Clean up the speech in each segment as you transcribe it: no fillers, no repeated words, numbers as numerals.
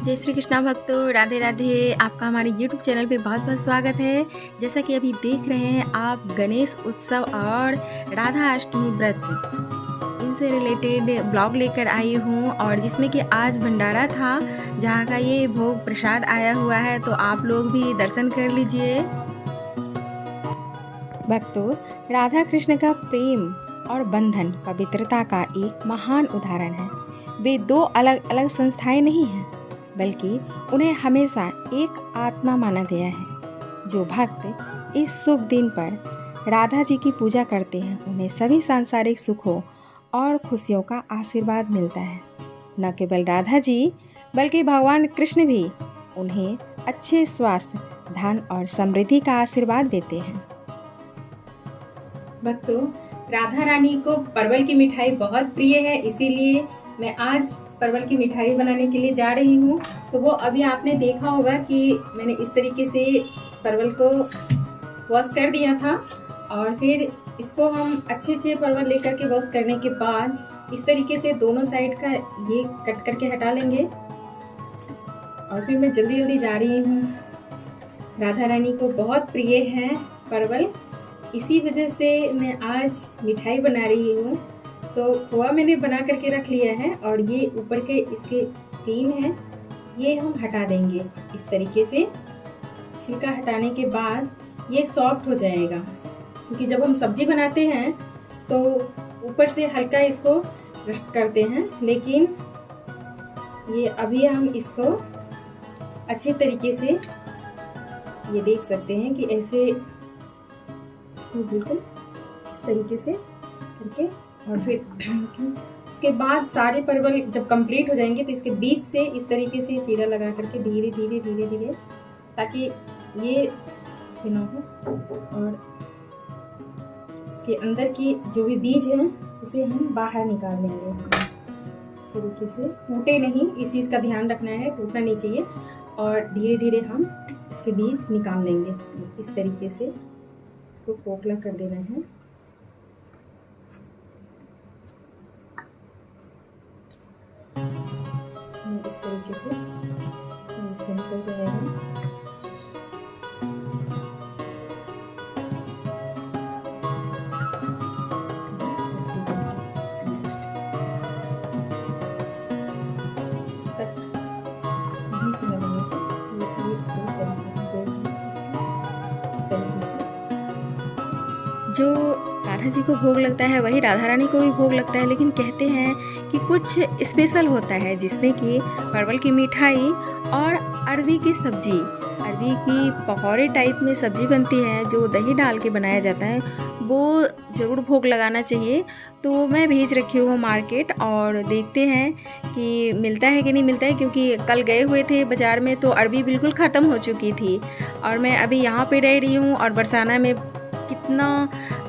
जय श्री कृष्णा भक्तों, राधे राधे। आपका हमारे YouTube चैनल पे बहुत बहुत स्वागत है। जैसा कि अभी देख रहे हैं आप, गणेश उत्सव और राधा अष्टमी व्रत इनसे रिलेटेड ब्लॉग लेकर आई हूँ, और जिसमें कि आज भंडारा था जहाँ का ये भोग प्रसाद आया हुआ है, तो आप लोग भी दर्शन कर लीजिए। भक्तों, राधा कृष्ण का प्रेम और बंधन पवित्रता का एक महान उदाहरण है। वे दो अलग अलग संस्थाएं नहीं हैं, बल्कि उन्हें हमेशा एक आत्मा माना गया है। जो भक्त इस शुभ दिन पर राधा जी की पूजा करते हैं, उन्हें सभी सांसारिक सुखों और खुशियों का आशीर्वाद मिलता है। न केवल राधा जी, बल्कि भगवान कृष्ण भी उन्हें अच्छे स्वास्थ्य, धन और समृद्धि का आशीर्वाद देते हैं। भक्तों, राधा रानी को परवल की मिठाई बहुत प्रिय है, इसीलिए मैं आज परवल की मिठाई बनाने के लिए जा रही हूँ। तो वो अभी आपने देखा होगा कि मैंने इस तरीके से परवल को वॉश कर दिया था, और फिर इसको हम अच्छे परवल लेकर के वॉश करने के बाद इस तरीके से दोनों साइड का ये कट करके हटा लेंगे। और फिर मैं जल्दी जल्दी जा रही हूँ। राधा रानी को बहुत प्रिय है परवल, इसी वजह से मैं आज मिठाई बना रही हूँ। तो खोआ मैंने बना करके रख लिया है, और ये ऊपर के इसके स्किन है, ये हम हटा देंगे। इस तरीके से छिलका हटाने के बाद ये सॉफ्ट हो जाएगा, क्योंकि जब हम सब्जी बनाते हैं तो ऊपर से हल्का इसको करते हैं, लेकिन ये अभी हम इसको अच्छे तरीके से, ये देख सकते हैं कि ऐसे इसको बिल्कुल इस तरीके से करके, और फिर इसके बाद सारे परवल जब कंप्लीट हो जाएंगे तो इसके बीच से इस तरीके से चीरा लगा करके धीरे धीरे, ताकि ये ना हो, और इसके अंदर की जो भी बीज है उसे हम बाहर निकाल लेंगे। इस तरीके से टूटे नहीं, इस चीज़ का ध्यान रखना है, टूटना नहीं चाहिए। और धीरे धीरे हम इसके बीज निकाल लेंगे। इस तरीके से इसको खोखला कर देना है। इस तरीके से इसके निकल जाएगा। जो राधा जी को भोग लगता है वही राधा रानी को भी भोग लगता है, लेकिन कहते हैं कि कुछ स्पेशल होता है, जिसमें कि परवल की मिठाई और अरबी की सब्जी, अरबी की पकौड़े टाइप में सब्जी बनती है जो दही डाल के बनाया जाता है, वो ज़रूर भोग लगाना चाहिए। तो मैं भेज रखी हूँ मार्केट, और देखते हैं कि मिलता है कि नहीं मिलता है, क्योंकि कल गए हुए थे बाज़ार में तो अरबी बिल्कुल ख़त्म हो चुकी थी। और मैं अभी यहाँ पे रह रही हूँ, और बरसाना में कितना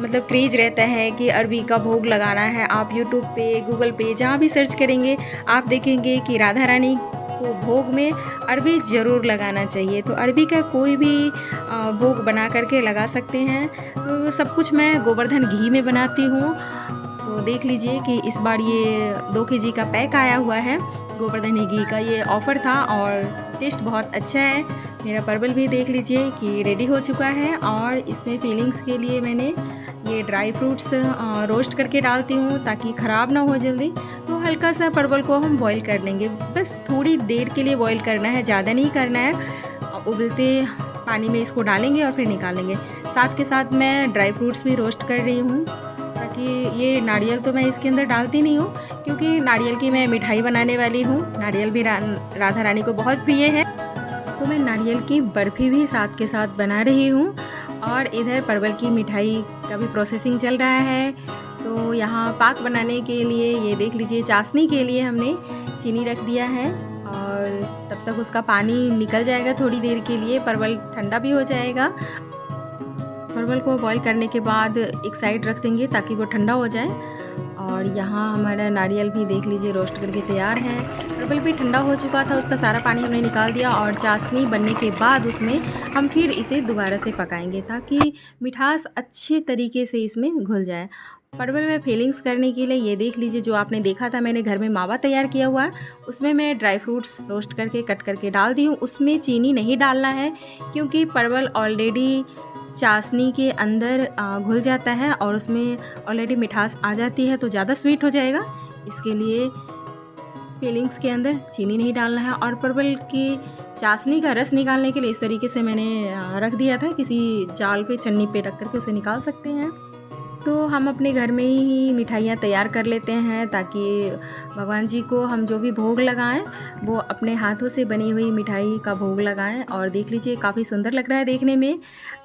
मतलब क्रेज़ रहता है कि अरबी का भोग लगाना है। आप यूट्यूब पे, गूगल पे, जहाँ भी सर्च करेंगे आप देखेंगे कि राधा रानी को भोग में अरबी ज़रूर लगाना चाहिए। तो अरबी का कोई भी भोग बना करके लगा सकते हैं। तो सब कुछ मैं गोवर्धन घी में बनाती हूँ। तो देख लीजिए कि इस बार ये 2 kg का पैक आया हुआ है गोवर्धन घी का, ये ऑफ़र था और टेस्ट बहुत अच्छा है। मेरा परवल भी देख लीजिए कि रेडी हो चुका है, और इसमें फीलिंग्स के लिए मैंने ये ड्राई फ्रूट्स रोस्ट करके डालती हूँ ताकि ख़राब ना हो जल्दी। तो हल्का सा परवल को हम बॉईल कर लेंगे, बस थोड़ी देर के लिए बॉईल करना है, ज़्यादा नहीं करना है। उबलते पानी में इसको डालेंगे और फिर निकालेंगे। साथ के साथ मैं ड्राई फ्रूट्स भी रोस्ट कर रही हूँ, ताकि ये नारियल तो मैं इसके अंदर डालती नहीं हूँ, क्योंकि नारियल की मैं मिठाई बनाने वाली हूँ। नारियल भी राधा रानी को बहुत प्रिय है, तो मैं नारियल की बर्फ़ी भी साथ के साथ बना रही हूँ। और इधर परवल की मिठाई का भी प्रोसेसिंग चल रहा है। तो यहाँ पाक बनाने के लिए, ये देख लीजिए, चाशनी के लिए हमने चीनी रख दिया है, और तब तक उसका पानी निकल जाएगा थोड़ी देर के लिए, परवल ठंडा भी हो जाएगा। परवल को बॉईल करने के बाद एक साइड रख देंगे ताकि वो ठंडा हो जाए। और यहाँ हमारा नारियल भी देख लीजिए रोस्ट करके तैयार है। परवल भी ठंडा हो चुका था, उसका सारा पानी हमने निकाल दिया, और चाशनी बनने के बाद उसमें हम फिर इसे दोबारा से पकाएंगे ताकि मिठास अच्छे तरीके से इसमें घुल जाए। परवल में फीलिंग्स करने के लिए ये देख लीजिए, जो आपने देखा था मैंने घर में मावा तैयार किया हुआ है, उसमें मैं ड्राई फ्रूट्स रोस्ट करके कट करके डाल दी हूँ। उसमें चीनी नहीं डालना है क्योंकि परवल ऑलरेडी चाशनी के अंदर घुल जाता है और उसमें ऑलरेडी मिठास आ जाती है तो ज़्यादा स्वीट हो जाएगा। इसके लिए फीलिंग्स के अंदर चीनी नहीं डालना है। और परवल की चाशनी का रस निकालने के लिए इस तरीके से मैंने रख दिया था, किसी जाल पे छन्नी पे रख करके उसे निकाल सकते हैं। तो हम अपने घर में ही मिठाइयाँ तैयार कर लेते हैं ताकि भगवान जी को हम जो भी भोग लगाएं वो अपने हाथों से बनी हुई मिठाई का भोग लगाएं। और देख लीजिए काफ़ी सुंदर लग रहा है देखने में।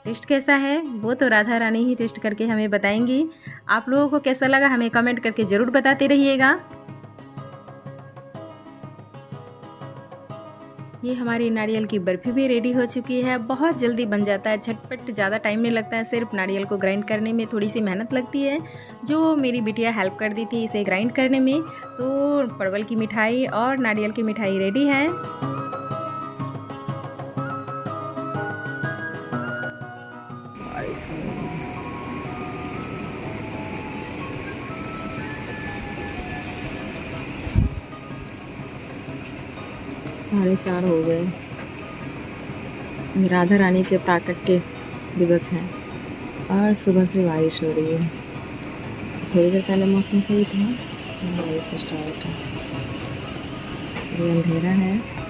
टेस्ट कैसा है वो तो राधा रानी ही टेस्ट करके हमें बताएंगी। आप लोगों को कैसा लगा हमें कमेंट करके ज़रूर बताते रहिएगा। ये हमारी नारियल की बर्फ़ी भी रेडी हो चुकी है। बहुत जल्दी बन जाता है, झटपट, ज़्यादा टाइम नहीं लगता है। सिर्फ नारियल को ग्राइंड करने में थोड़ी सी मेहनत लगती है, जो मेरी बिटिया हेल्प कर दी थी इसे ग्राइंड करने में। तो परवल की मिठाई और नारियल की मिठाई रेडी है। और इसमें 4:30 हो गए। राधा रानी के प्राकट्य दिवस है और सुबह से बारिश हो रही है। थोड़ी देर पहले मौसम सही था, बारिश स्टार्ट है। ये अंधेरा है।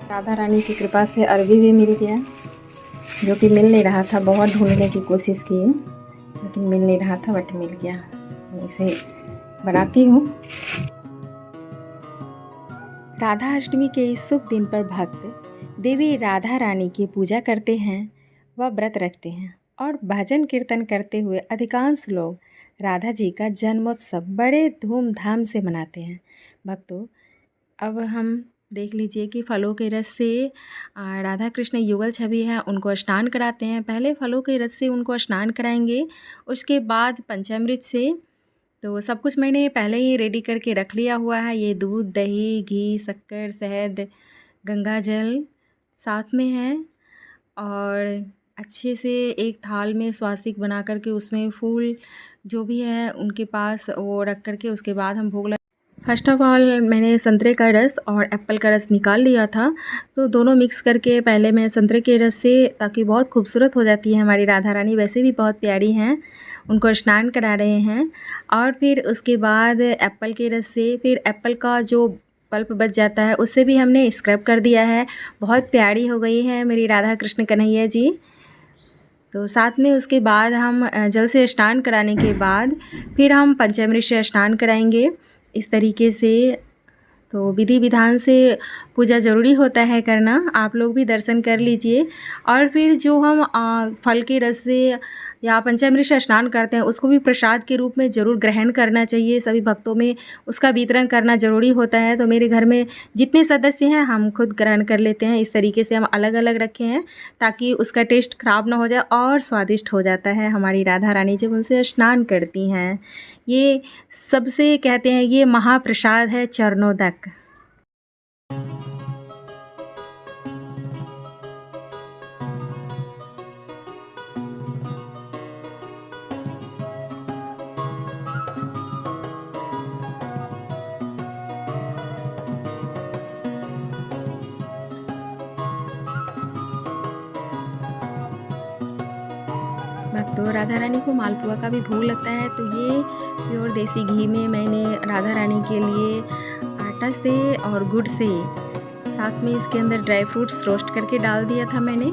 राधा रानी की कृपा से अरबी भी मिल गया, जो कि मिल नहीं रहा था। बहुत ढूंढने की कोशिश की लेकिन मिल नहीं रहा था, बट मिल गया। मैं इसे बनाती हूँ। राधा अष्टमी के इस शुभ दिन पर भक्त देवी राधा रानी की पूजा करते हैं व व्रत रखते हैं और भजन कीर्तन करते हुए अधिकांश लोग राधा जी का जन्मोत्सव बड़े धूमधाम से मनाते हैं। भक्तों, अब हम देख लीजिए कि फलों के रस से राधा कृष्ण युगल छवि है, उनको स्नान कराते हैं। पहले फलों के रस से उनको स्नान कराएंगे, उसके बाद पंचामृत से। तो सब कुछ मैंने पहले ही रेडी करके रख लिया हुआ है। ये दूध, दही, घी, शक्कर, शहद, गंगा जल साथ में है। और अच्छे से एक थाल में स्वास्तिक बना करके उसमें फूल जो भी है उनके पास वो रख करके उसके बाद हम भोग फर्स्ट ऑफ ऑल मैंने संतरे का रस और एप्पल का रस निकाल लिया था। तो दोनों मिक्स करके पहले मैं संतरे के रस से, ताकि बहुत खूबसूरत हो जाती है हमारी राधा रानी, वैसे भी बहुत प्यारी हैं, उनको स्नान करा रहे हैं। और फिर उसके बाद एप्पल के रस से, फिर एप्पल का जो पल्प बच जाता है उससे भी हमने स्क्रब कर दिया है। बहुत प्यारी हो गई है मेरी राधा कृष्ण कन्हैया जी। तो साथ में उसके बाद हम जल से स्नान कराने के बाद फिर हम पंचामृत से स्नान कराएंगे इस तरीके से। तो विधि विधान से पूजा ज़रूरी होता है करना, आप लोग भी दर्शन कर लीजिए। और फिर जो हम फल के रस से या पंचामृत से स्नान करते हैं उसको भी प्रसाद के रूप में ज़रूर ग्रहण करना चाहिए। सभी भक्तों में उसका वितरण करना ज़रूरी होता है। तो मेरे घर में जितने सदस्य हैं हम खुद ग्रहण कर लेते हैं। इस तरीके से हम अलग अलग रखे हैं ताकि उसका टेस्ट ख़राब ना हो जाए और स्वादिष्ट हो जाता है हमारी राधा रानी जब उनसे स्नान करती हैं। ये सबसे कहते हैं ये महाप्रसाद है चरणोदक। तो राधा रानी को मालपुआ का भी भोग लगता है। तो ये प्योर देसी घी में मैंने राधा रानी के लिए आटा से और गुड़ से, साथ में इसके अंदर ड्राई फ्रूट्स रोस्ट करके डाल दिया था मैंने।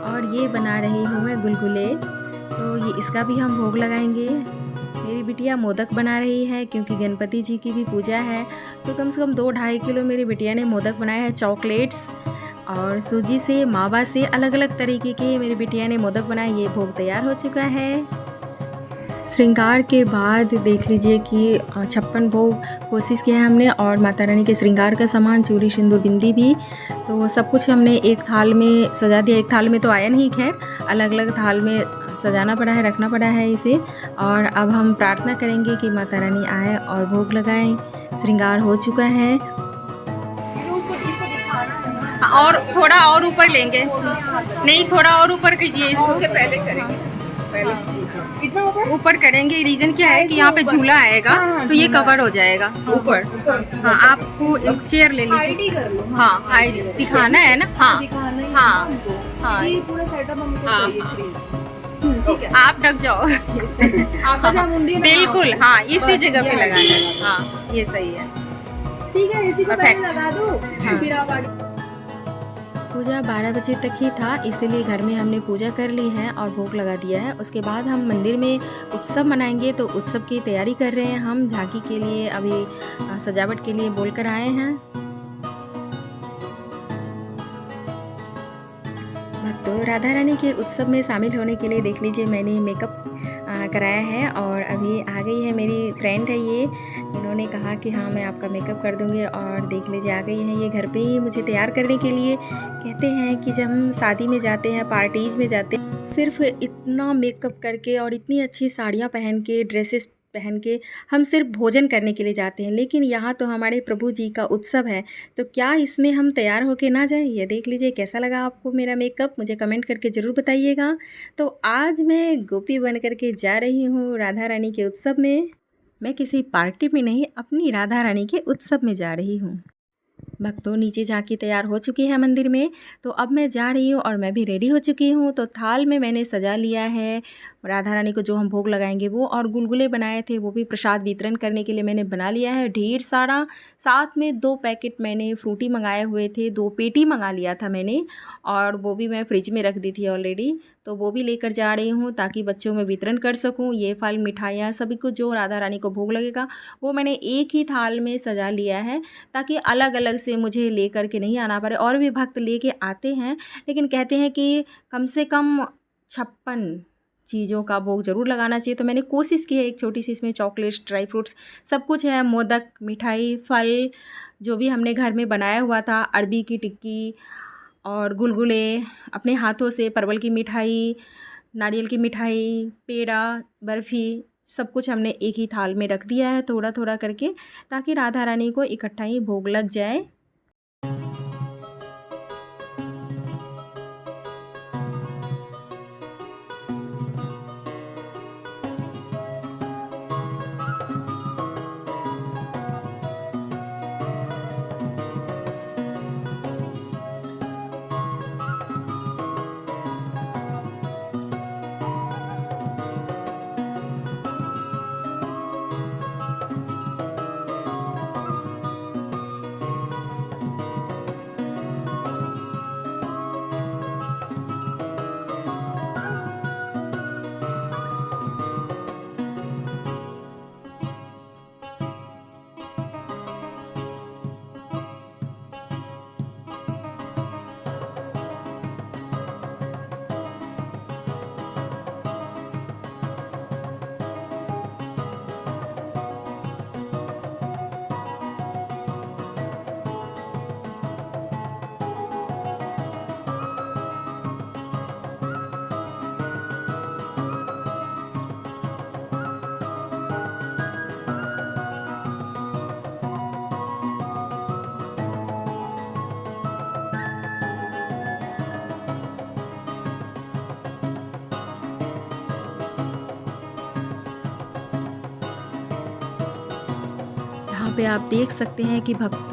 और ये बना रही हूँ मैं गुलगुले, तो ये इसका भी हम भोग लगाएंगे। मेरी बिटिया मोदक बना रही है क्योंकि गणपति जी की भी पूजा है। तो कम से कम 2-2.5 किलो मेरी बिटिया ने मोदक बनाया है। चॉकलेट्स और सूजी से, मावा से, अलग अलग तरीके के मेरी बिटिया ने मोदक बनाए। ये भोग तैयार हो चुका है। श्रृंगार के बाद देख लीजिए कि 56 भोग कोशिश किया है हमने, और माता रानी के श्रृंगार का सामान, चूड़ी, सिंदूर, बिंदी भी, तो सब कुछ हमने एक थाल में सजा दिया। एक थाल में तो आया नहीं, खैर अलग अलग थाल में सजाना पड़ा है, रखना पड़ा है इसे। और अब हम प्रार्थना करेंगे कि माता रानी आए और भोग लगाएं। श्रृंगार हो चुका है, और थोड़ा और ऊपर लेंगे, नहीं थोड़ा और ऊपर कीजिए इसको, पहले करेंगे, पहले कितना ऊपर करेंगे। रीजन क्या है कि यहाँ पे झूला आएगा तो ये कवर हो जाएगा ऊपर। हाँ, आपको एक चेयर ले लीजिए। आईडी कर लो। हाँ, आईडी दिखाना है ना। हाँ हाँ हाँ, ये पूरा सेटअप हमको चाहिए फ्री। ठीक है, आप ढक जाओ। आपका जहाँ मुंडी है ना, बिल्कुल, हाँ इसी जगह पे लगाना है। हाँ ये सही है, ठीक है, इसी को पहले Perfect। लगा दो, फिर आप आगे। पूजा 12 बजे तक ही था, इसीलिए घर में हमने पूजा कर ली है और भोग लगा दिया है। उसके बाद हम मंदिर में उत्सव मनाएंगे, तो उत्सव की तैयारी कर रहे हैं हम। झांकी के लिए अभी सजावट के लिए बोलकर आए हैं। तो राधा रानी के उत्सव में शामिल होने के लिए देख लीजिए मैंने मेकअप कराया है, और अभी आ गई है मेरी फ्रेंड है ये, इन्होंने कहा कि हाँ मैं आपका मेकअप कर दूँगी, और देख लीजिए आ गई है ये घर पे ही मुझे तैयार करने के लिए। कहते हैं कि जब हम शादी में जाते हैं, पार्टीज़ में जाते हैं, सिर्फ इतना मेकअप करके और इतनी अच्छी साड़ियाँ पहन के, ड्रेसेस पहन के हम सिर्फ भोजन करने के लिए जाते हैं, लेकिन यहाँ तो हमारे प्रभु जी का उत्सव है, तो क्या इसमें हम तैयार होके ना जाएं? ये देख लीजिए कैसा लगा आपको मेरा मेकअप, मुझे कमेंट करके ज़रूर बताइएगा। तो आज मैं गोपी बन करके जा रही हूँ राधा रानी के उत्सव में। मैं किसी पार्टी में नहीं, अपनी राधा रानी के उत्सव में जा रही हूँ। भक्तों, नीचे झांकी तैयार हो चुकी है मंदिर में, तो अब मैं जा रही हूँ और मैं भी रेडी हो चुकी हूँ। तो थाल में मैंने सजा लिया है राधा रानी को जो हम भोग लगाएंगे वो, और गुलगुले बनाए थे वो भी प्रसाद वितरण करने के लिए मैंने बना लिया है ढेर सारा। साथ में 2 पैकेट मैंने फ्रूटी मंगाए हुए थे, 2 पेटी मंगा लिया था मैंने, और वो भी मैं फ्रिज में रख दी थी ऑलरेडी, तो वो भी लेकर जा रही हूँ ताकि बच्चों में वितरण कर सकूँ। ये फल, मिठाइयाँ, सभी को जो राधा रानी को भोग लगेगा वो मैंने एक ही थाल में सजा लिया है, ताकि अलग अलग से मुझे लेकर के नहीं आना पड़े। और भी भक्त लेके आते हैं, लेकिन कहते हैं कि कम से कम 56 चीज़ों का भोग ज़रूर लगाना चाहिए। तो मैंने कोशिश की है एक छोटी सी, इसमें चॉकलेट्स, ड्राई फ्रूट्स सब कुछ है, मोदक, मिठाई, फल जो भी हमने घर में बनाया हुआ था, अरबी की टिक्की और गुलगुले, अपने हाथों से परवल की मिठाई, नारियल की मिठाई, पेड़ा, बर्फ़ी, सब कुछ हमने एक ही थाल में रख दिया है थोड़ा थोड़ा करके, ताकि राधा रानी को इकट्ठा ही भोग लग जाए। यहाँ पे आप देख सकते हैं कि भक्त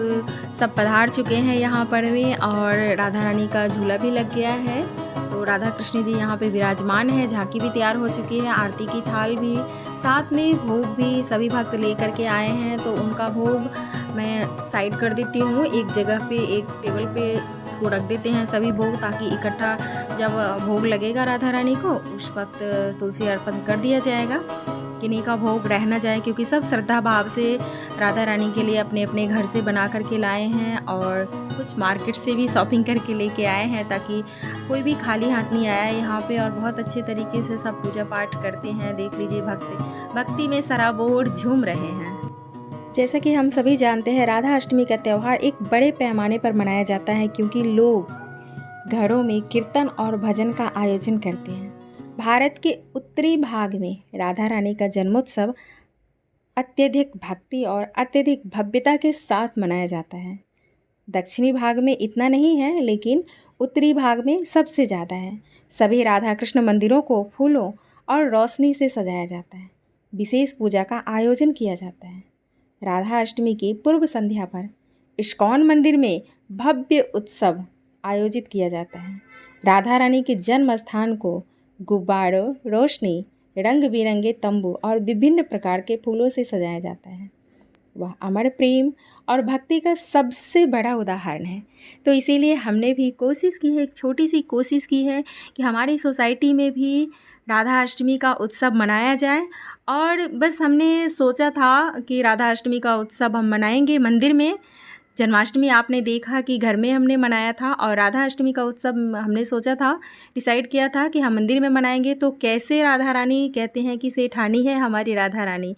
सब पधार चुके हैं यहाँ पर भी, और राधा रानी का झूला भी लग गया है। तो राधा कृष्ण जी यहाँ पे विराजमान है, झांकी भी तैयार हो चुकी है, आरती की थाल भी, साथ में भोग भी सभी भक्त लेकर के आए हैं। तो उनका भोग मैं साइड कर देती हूँ एक जगह पे, एक टेबल पे इसको रख देते हैं सभी भोग, ताकि इकट्ठा जब भोग लगेगा राधा रानी को उस वक्त तुलसी अर्पण कर दिया जाएगा, किन्हीं का भोग रह ना जाए, क्योंकि सब श्रद्धा भाव से राधा रानी के लिए अपने अपने घर से बना करके लाए हैं, और कुछ मार्केट से भी शॉपिंग करके लेके आए हैं, ताकि कोई भी खाली हाथ नहीं आया यहाँ पे और बहुत अच्छे तरीके से सब पूजा पाठ करते हैं। देख लीजिए भक्ति में सराबोर झूम रहे हैं। जैसा कि हम सभी जानते हैं, राधा अष्टमी का त्यौहार एक बड़े पैमाने पर मनाया जाता है क्योंकि लोग घरों में कीर्तन और भजन का आयोजन करते हैं। भारत के उत्तरी भाग में राधा रानी का जन्मोत्सव अत्यधिक भक्ति और अत्यधिक भव्यता के साथ मनाया जाता है। दक्षिणी भाग में इतना नहीं है, लेकिन उत्तरी भाग में सबसे ज़्यादा है। सभी राधा कृष्ण मंदिरों को फूलों और रोशनी से सजाया जाता है। विशेष पूजा का आयोजन किया जाता है। राधा अष्टमी की पूर्व संध्या पर इस्कॉन मंदिर में भव्य उत्सव आयोजित किया जाता है। राधा रानी के जन्म स्थान को गुब्बारों, रोशनी, रंग बिरंगे तंबू और विभिन्न प्रकार के फूलों से सजाया जाता है। वह अमर प्रेम और भक्ति का सबसे बड़ा उदाहरण है। तो इसीलिए हमने भी कोशिश की है, एक छोटी सी कोशिश की है कि हमारी सोसाइटी में भी राधा अष्टमी का उत्सव मनाया जाए। और बस हमने सोचा था कि राधा अष्टमी का उत्सव हम मनाएंगे मंदिर में। जन्माष्टमी आपने देखा कि घर में हमने मनाया था, और राधा अष्टमी का उत्सव हमने सोचा था, डिसाइड किया था कि हम मंदिर में मनाएंगे। तो कैसे राधा रानी, कहते हैं कि सेठानी है हमारी राधा रानी,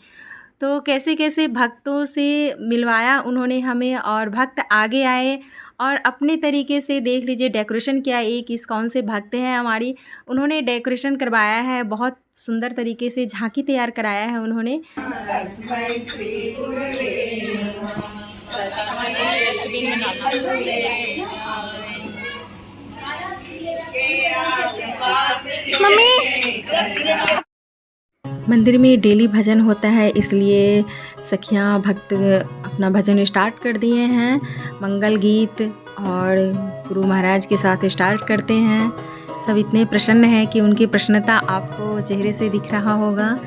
तो कैसे कैसे भक्तों से मिलवाया उन्होंने हमें, और भक्त आगे आए और अपने तरीके से देख लीजिए डेकोरेशन किया। एक इस्कॉन से भक्त हैं हमारी, उन्होंने डेकोरेशन करवाया है, बहुत सुंदर तरीके से झांकी तैयार कराया है उन्होंने। मंदिर में डेली भजन होता है, इसलिए सखियां भक्त अपना भजन स्टार्ट कर दिए हैं। मंगल गीत और गुरु महाराज के साथ स्टार्ट करते हैं। सब इतने प्रसन्न हैं कि उनकी प्रसन्नता आपको चेहरे से दिख रहा होगा।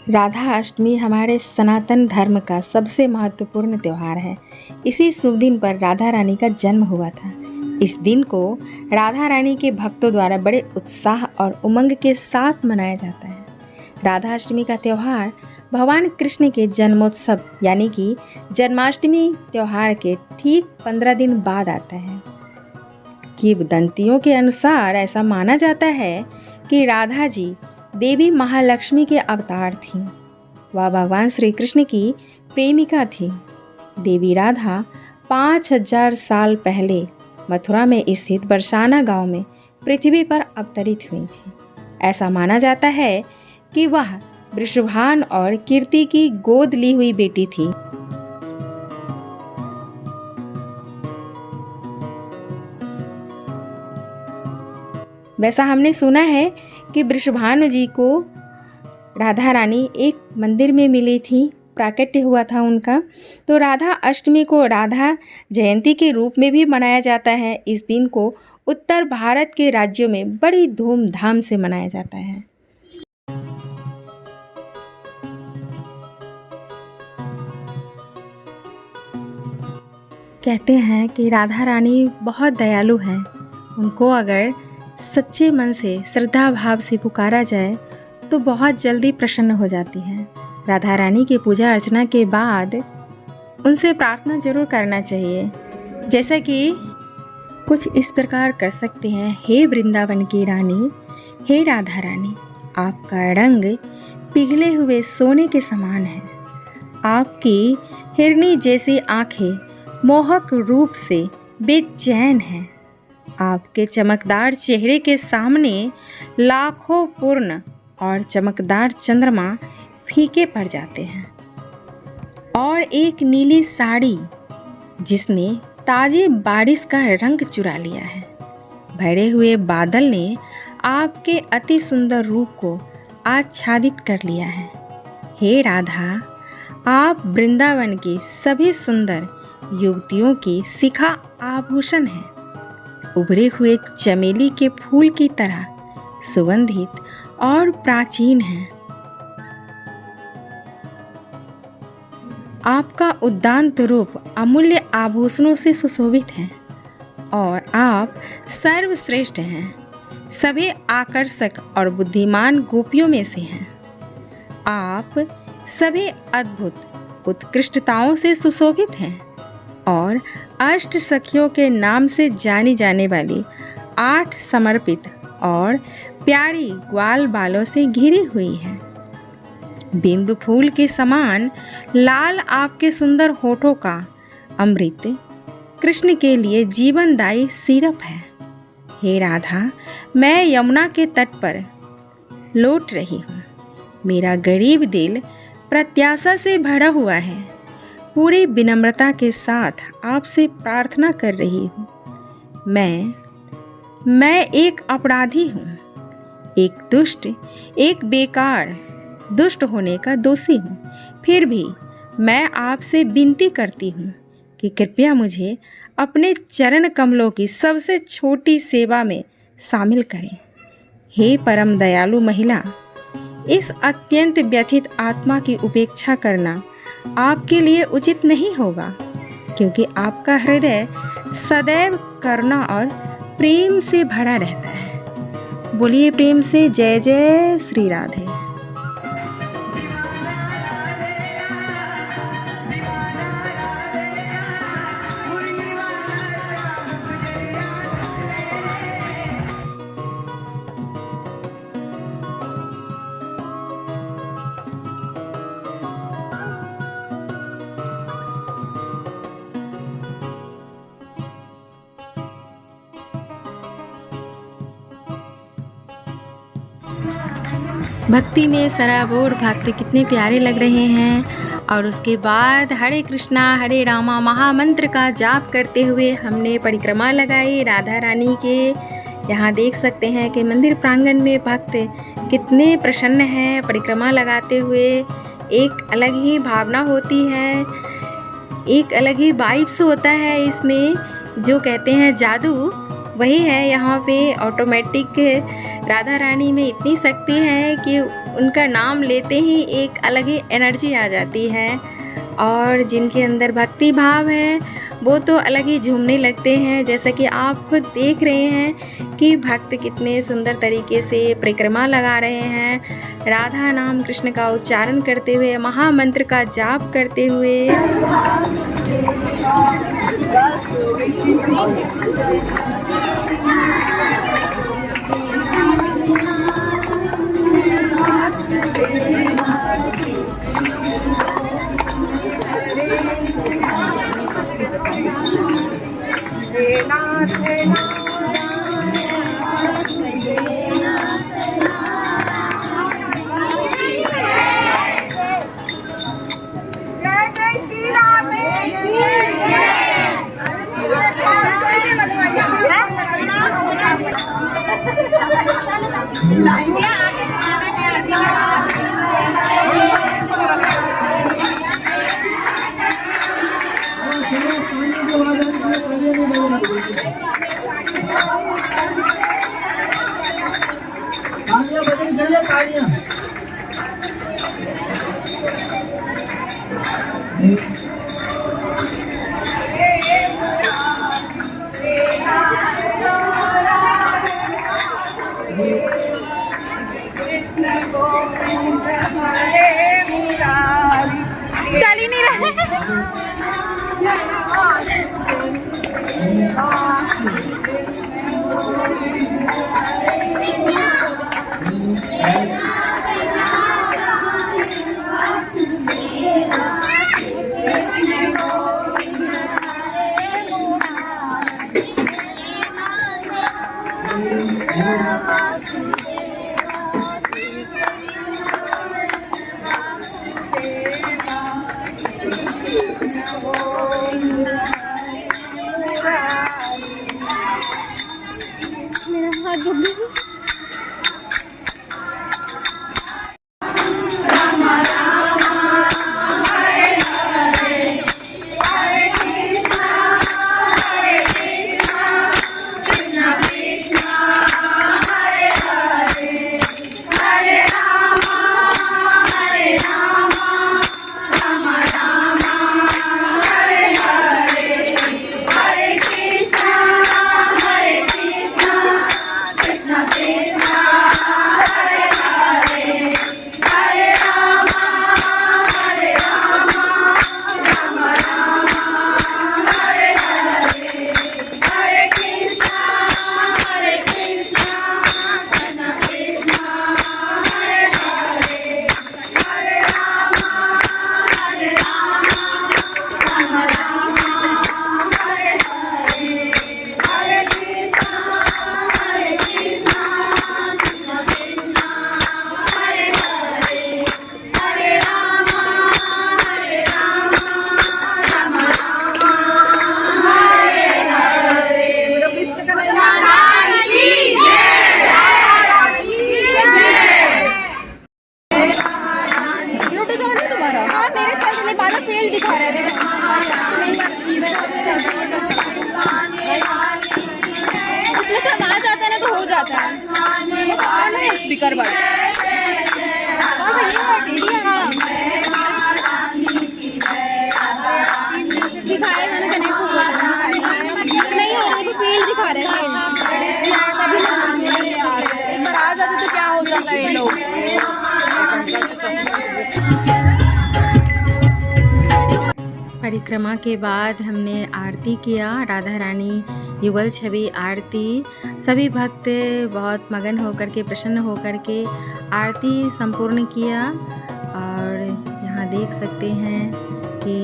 राधा अष्टमी हमारे सनातन धर्म का सबसे महत्वपूर्ण त्यौहार है। इसी शुभ दिन पर राधा रानी का जन्म हुआ था। इस दिन को राधा रानी के भक्तों द्वारा बड़े उत्साह और उमंग के साथ मनाया जाता है। राधा अष्टमी का त्यौहार भगवान कृष्ण के जन्मोत्सव यानी कि जन्माष्टमी त्यौहार के ठीक 15 दिन बाद आता है। किंवदंतियों के अनुसार ऐसा माना जाता है कि राधा जी देवी महालक्ष्मी के अवतार थीं। वह भगवान श्री कृष्ण की प्रेमिका थी। देवी राधा 5000 साल पहले मथुरा में स्थित बरसाना गांव में पृथ्वी पर अवतरित हुई थी। ऐसा माना जाता है कि वह वृषभान और कीर्ति की गोद ली हुई बेटी थी। वैसा हमने सुना है कि वृषभानु जी को राधा रानी एक मंदिर में मिली थी, प्राकट्य हुआ था उनका। तो राधा अष्टमी को राधा जयंती के रूप में भी मनाया जाता है। इस दिन को उत्तर भारत के राज्यों में बड़ी धूमधाम से मनाया जाता है। कहते हैं कि राधा रानी बहुत दयालु हैं। उनको अगर सच्चे मन से श्रद्धा भाव से पुकारा जाए तो बहुत जल्दी प्रसन्न हो जाती हैं। राधा रानी की पूजा अर्चना के बाद उनसे प्रार्थना जरूर करना चाहिए, जैसा कि कुछ इस प्रकार कर सकते हैं। हे वृंदावन की रानी, हे राधा रानी, आपका रंग पिघले हुए सोने के समान है। आपकी हिरनी जैसी आँखें मोहक रूप से बेचैन हैं। आपके चमकदार चेहरे के सामने लाखों पूर्ण और चमकदार चंद्रमा फीके पड़ जाते हैं। और एक नीली साड़ी जिसने ताज़ी बारिश का रंग चुरा लिया है। भरे हुए बादल ने आपके अति सुंदर रूप को आच्छादित कर लिया है। हे राधा, आप वृंदावन की सभी सुंदर युवतियों की शिखा आभूषण हैं। उभरे हुए चमेली के फूल की तरह सुगंधित और प्राचीन हैं। आपका उद्दांत रूप अमूल्य आभूषणों से सुशोभित है और आप सर्वश्रेष्ठ हैं। सभी आकर्षक और बुद्धिमान गोपियों में से हैं। आप सभी अद्भुत उत्कृष्टताओं से सुशोभित हैं और अष्ट सखियों के नाम से जानी जाने वाली 8 समर्पित और प्यारी ग्वाल बालों से घिरी हुई है। बिंब फूल के समान लाल आपके सुंदर होठों का अमृत कृष्ण के लिए जीवनदायी सिरप है। हे राधा, मैं यमुना के तट पर लौट रही हूँ। मेरा गरीब दिल प्रत्याशा से भरा हुआ है। पूरी विनम्रता के साथ आपसे प्रार्थना कर रही हूँ। मैं एक अपराधी हूँ, एक दुष्ट, एक बेकार दुष्ट होने का दोषी हूँ। फिर भी मैं आपसे विनती करती हूँ कि कृपया मुझे अपने चरण कमलों की सबसे छोटी सेवा में शामिल करें। हे परम दयालु महिला, इस अत्यंत व्यथित आत्मा की उपेक्षा करना आपके लिए उचित नहीं होगा, क्योंकि आपका हृदय सदैव करुणा और प्रेम से भरा रहता है। बोलिए प्रेम से जय जय श्री राधे। भक्ति में सराबोर भक्त कितने प्यारे लग रहे हैं। और उसके बाद हरे कृष्णा हरे रामा महामंत्र का जाप करते हुए हमने परिक्रमा लगाई राधा रानी के। यहाँ देख सकते हैं कि मंदिर प्रांगण में भक्त कितने प्रसन्न हैं। परिक्रमा लगाते हुए एक अलग ही भावना होती है, एक अलग ही वाइब्स होता है इसमें। जो कहते हैं जादू, वही है यहाँ पे। ऑटोमेटिक राधा रानी में इतनी शक्ति है कि उनका नाम लेते ही एक अलग ही एनर्जी आ जाती है। और जिनके अंदर भक्ति भाव है वो तो अलग ही झूमने लगते हैं। जैसा कि आप खुद देख रहे हैं कि भक्त कितने सुंदर तरीके से परिक्रमा लगा रहे हैं, राधा नाम कृष्ण का उच्चारण करते हुए, महामंत्र का जाप करते हुए। चल ही नहीं रहा। मेरा हाथ दुख गया। हाँ मेरे ख्याल से बारह फेल दिखा रहा है। उसमें से आवाज आता है ना तो हो जाता है स्पीकर पर। हाँ दिखाएगा ना कनेक्ट होगा नहीं हो रहा तो फेल दिखा रहे हैं। एक बार आ जाते तो क्या हो जाता है ये लोग। परिक्रमा के बाद हमने आरती किया, राधा रानी युगल छवि आरती। सभी भक्त बहुत मगन होकर के प्रसन्न होकर के आरती संपूर्ण किया। और यहाँ देख सकते हैं कि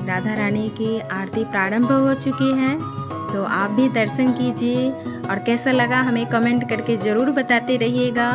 राधा रानी की आरती प्रारंभ हो चुकी है। तो आप भी दर्शन कीजिए और कैसा लगा हमें कमेंट करके ज़रूर बताते रहिएगा।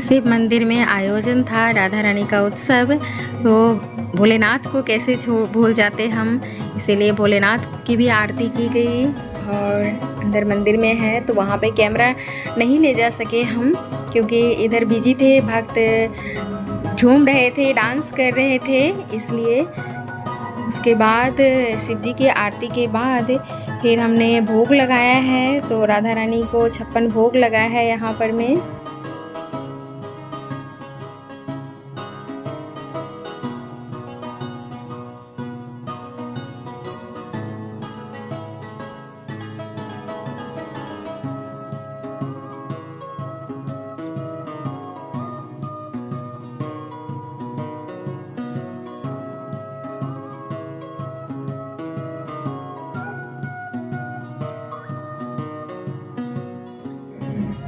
शिव मंदिर में आयोजन था राधा रानी का उत्सव। तो भोलेनाथ को कैसे भूल जाते हम, इसीलिए भोलेनाथ की भी आरती की गई। और अंदर मंदिर में है तो वहाँ पे कैमरा नहीं ले जा सके हम, क्योंकि इधर बिजी थे, भक्त झूम रहे थे, डांस कर रहे थे, इसलिए। उसके बाद शिव जी की आरती के बाद फिर हमने भोग लगाया है। तो राधा रानी को 56 भोग लगा है यहाँ पर में।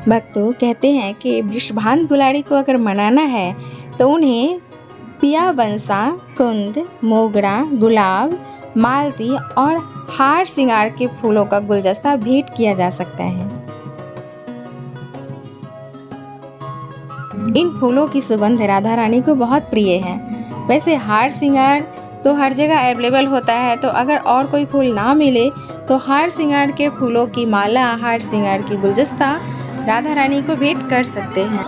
भक्तों कहते हैं कि वृषभान दुलारी को अगर मनाना है तो उन्हें पिया बंसा, कुंद, मोगरा, गुलाब, मालती और हार श्रृंगार के फूलों का गुलदस्ता भेंट किया जा सकता है। इन फूलों की सुगंध राधा रानी को बहुत प्रिय है। वैसे हार श्रृंगार तो हर जगह अवेलेबल होता है, तो अगर और कोई फूल ना मिले तो हार श्रृंगार के फूलों की माला, हार श्रृंगार की गुलदस्ता राधा रानी को भेंट कर सकते हैं।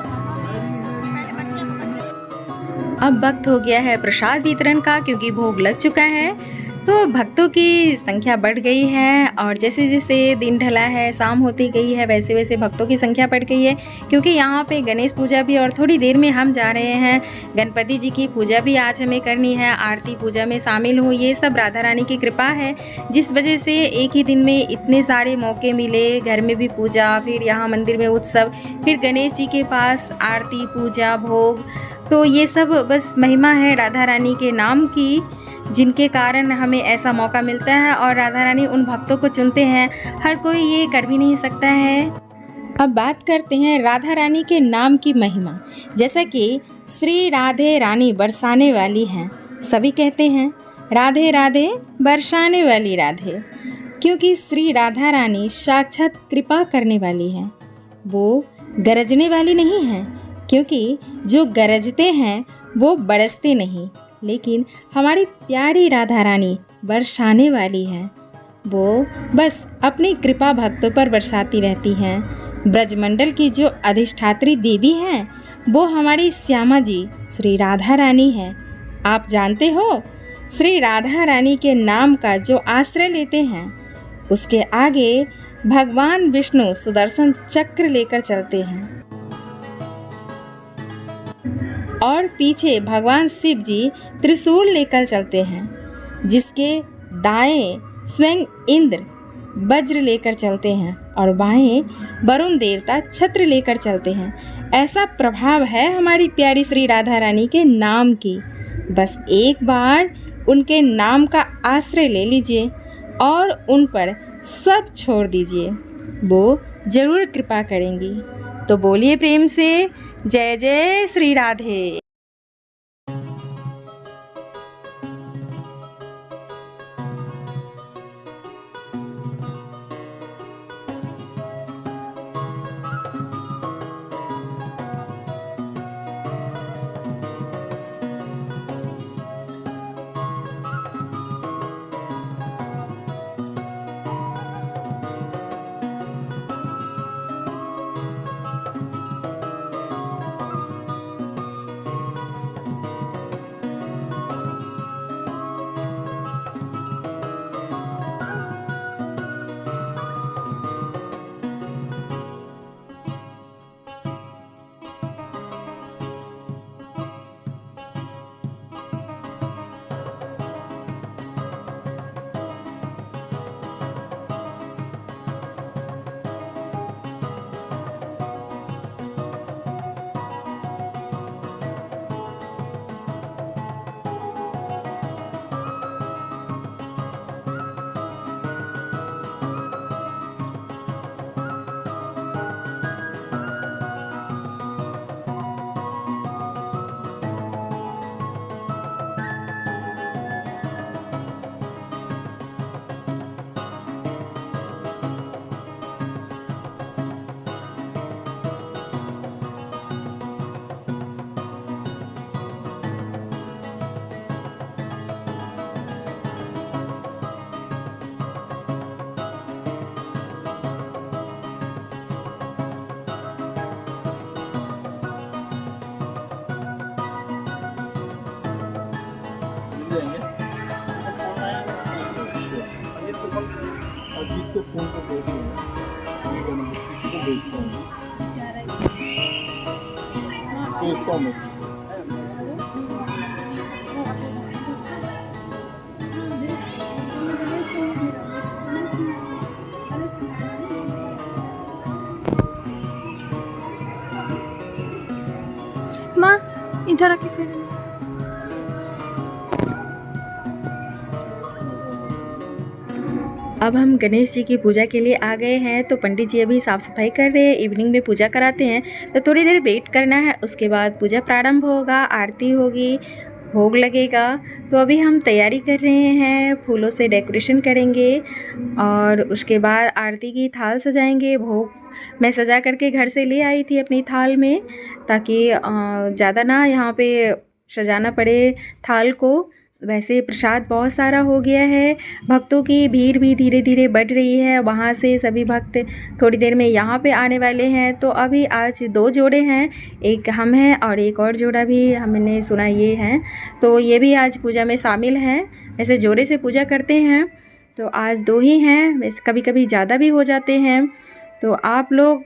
अब वक्त हो गया है प्रसाद वितरण का, क्योंकि भोग लग चुका है। तो भक्तों की संख्या बढ़ गई है और जैसे जैसे दिन ढला है, शाम होती गई है, वैसे वैसे भक्तों की संख्या बढ़ गई है। क्योंकि यहाँ पे गणेश पूजा भी और थोड़ी देर में हम जा रहे हैं। गणपति जी की पूजा भी आज हमें करनी है, आरती पूजा में शामिल हो। ये सब राधा रानी की कृपा है, जिस वजह से एक ही दिन में इतने सारे मौके मिले। घर में भी पूजा, फिर यहाँ मंदिर में उत्सव, फिर गणेश जी के पास आरती पूजा भोग। तो ये सब बस महिमा है राधा रानी के नाम की, जिनके कारण हमें ऐसा मौका मिलता है और राधा रानी उन भक्तों को चुनते हैं। हर कोई ये कर भी नहीं सकता है। अब बात करते हैं राधा रानी के नाम की महिमा। जैसा कि श्री राधे रानी बरसाने वाली हैं, सभी कहते हैं राधे राधे बरसाने वाली राधे, क्योंकि श्री राधा रानी साक्षात कृपा करने वाली हैं। वो गरजने वाली नहीं हैं, क्योंकि जो गरजते हैं वो बरसते नहीं, लेकिन हमारी प्यारी राधा रानी बरसाने वाली है। वो बस अपनी कृपा भक्तों पर बरसाती रहती हैं। ब्रजमंडल की जो अधिष्ठात्री देवी हैं, वो हमारी श्यामा जी श्री राधा रानी हैं। आप जानते हो, श्री राधा रानी के नाम का जो आश्रय लेते हैं, उसके आगे भगवान विष्णु सुदर्शन चक्र लेकर चलते हैं और पीछे भगवान शिव जी त्रिशूल लेकर चलते हैं, जिसके दाएं स्वयं इंद्र वज्र लेकर चलते हैं और बाएं वरुण देवता छत्र लेकर चलते हैं। ऐसा प्रभाव है हमारी प्यारी श्री राधा रानी के नाम की। बस एक बार उनके नाम का आश्रय ले लीजिए और उन पर सब छोड़ दीजिए, वो जरूर कृपा करेंगी। तो बोलिए प्रेम से जय जय श्री राधे। अजीत को फोन पर भेज किसी को भेजता हूँ मैं। माँ इधर आके खड़े। अब हम गणेश जी की पूजा के लिए आ गए हैं। तो पंडित जी अभी साफ़ सफाई कर रहे हैं, इवनिंग में पूजा कराते हैं, तो थोड़ी देर वेट करना है। उसके बाद पूजा प्रारंभ होगा, आरती होगी, भोग लगेगा। तो अभी हम तैयारी कर रहे हैं, फूलों से डेकोरेशन करेंगे और उसके बाद आरती की थाल सजाएंगे। भोग मैं सजा करके घर से ले आई थी अपनी थाल में, ताकि ज़्यादा ना यहाँ पे सजाना पड़े थाल को। वैसे प्रसाद बहुत सारा हो गया है, भक्तों की भीड़ भी धीरे धीरे बढ़ रही है। वहाँ से सभी भक्त थोड़ी देर में यहाँ पे आने वाले हैं। तो अभी आज 2 जोड़े हैं, एक हम हैं और एक और जोड़ा भी हमने सुना ये हैं, तो ये भी आज पूजा में शामिल हैं। ऐसे जोड़े से पूजा करते हैं, तो आज 2 ही हैं, वैसे कभी कभी ज़्यादा भी हो जाते हैं। तो आप लोग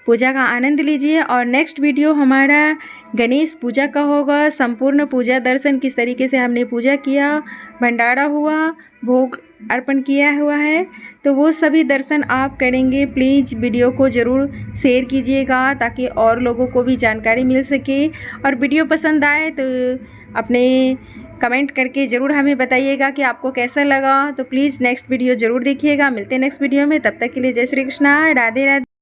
पूजा का आनंद लीजिए। और नेक्स्ट वीडियो हमारा गणेश पूजा का होगा, संपूर्ण पूजा दर्शन किस तरीके से हमने पूजा किया, भंडारा हुआ, भोग अर्पण किया हुआ है, तो वो सभी दर्शन आप करेंगे। प्लीज़ वीडियो को ज़रूर शेयर कीजिएगा ताकि और लोगों को भी जानकारी मिल सके। और वीडियो पसंद आए तो अपने कमेंट करके ज़रूर हमें बताइएगा कि आपको कैसा लगा। तो प्लीज़ नेक्स्ट वीडियो ज़रूर देखिएगा। मिलते हैं नेक्स्ट वीडियो में, तब तक के लिए जय श्री कृष्णा, राधे राधे।